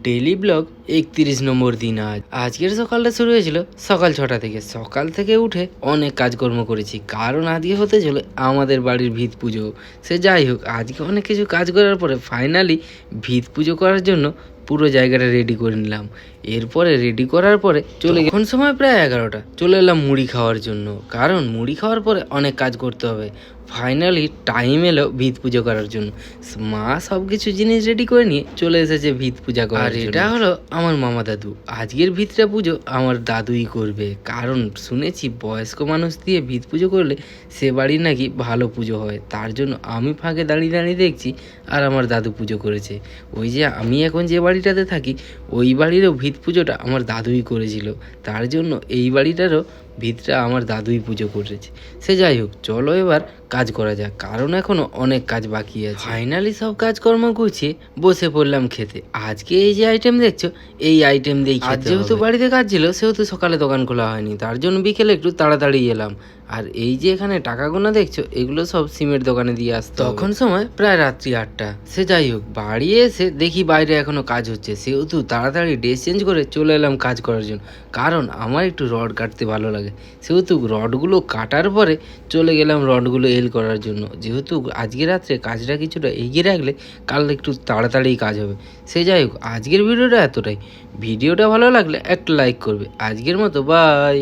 Daily blog ৩১ নম্বর দিন। আজকের সকালটা শুরু হয়েছিল সকাল 6টা থেকে। সকাল থেকে উঠে অনেক কাজকর্ম করেছি, কারণ আজকে হতে চলে আমাদের বাড়ির ভিত পুজো। সে যাই হোক, আজকে অনেক কিছু কাজ করার পরে ফাইনালি ভিত পুজো করার জন্য পুরো জায়গাটা রেডি করে নিলাম। এরপরে রেডি করার পরে এখন সময় প্রায় 11টা, চলে এলাম মুড়ি খাওয়ার জন্য, কারণ মুড়ি খাওয়ার পরে অনেক কাজ করতে হবে। ফাইনালি টাইম এলো ভিত পুজো করার জন্য। মা সব কিছু জিনিস রেডি করে নিয়ে চলে এসেছে ভিত পূজা করার। আর এটা হলো আমার মামা দাদু। আজকের ভিতটা পুজো আমার দাদুই করবে, কারণ শুনেছি বয়স্ক মানুষ দিয়ে ভিত পুজো করলে সে বাড়ির নাকি ভালো পুজো হয়। তার জন্য আমি ফাঁকে দাঁড়িয়ে দাঁড়িয়ে দেখছি আর আমার দাদু পুজো করেছে। ওই যে আমি এখন যে বাড়িটাতে থাকি, ওই বাড়িরও ভিত পুজোটা আমার দাদুই করেছিল। তার জন্য এই বাড়িটারও ভিতটা আমার দাদুই পুজো করেছে। সে যাই হোক, চলো এবার কাজ করা যাক, কারণ এখনো অনেক কাজ বাকি আছে। ফাইনালি সব কাজকর্ম গুছিয়ে বসে পড়লাম খেতে। আজকে এই যে আইটেম দেখছো, এই আইটেম দিয়েই খেতে হবে। যেহেতু বাড়িতে কাজ ছিল, সেহেতু সকালে দোকান খোলা হয়নি, তার জন্য বিকেলে একটু তাড়াতাড়ি এলাম। আর এই যে এখানে টাকা গোনা দেখছো, এগুলো সব সিমের দোকানে দিয়ে আসতে। তখন সময় প্রায় রাত্রি 8টা। সে যাই হোক, বাড়ি এসে দেখি বাইরে এখনো কাজ হচ্ছে, সেহেতু তাড়াতাড়ি ড্রেস চেঞ্জ করে চলে এলাম কাজ করার জন্য, কারণ আমার একটু রড কাটতে ভালো লাগে। সেহেতু রডগুলো কাটার পরে চলে গেলাম রডগুলো এল করার জন্য। যেহেতু আজকে রাত্রে কাজটা কিছুটা এগিয়ে রাখলে কাল একটু তাড়াতাড়ি কাজ হবে। সে যাই হোক, আজকের ভিডিওটা এতটাই। ভিডিওটা ভালো লাগলে একটা লাইক করবে। আজকের মতো বাই।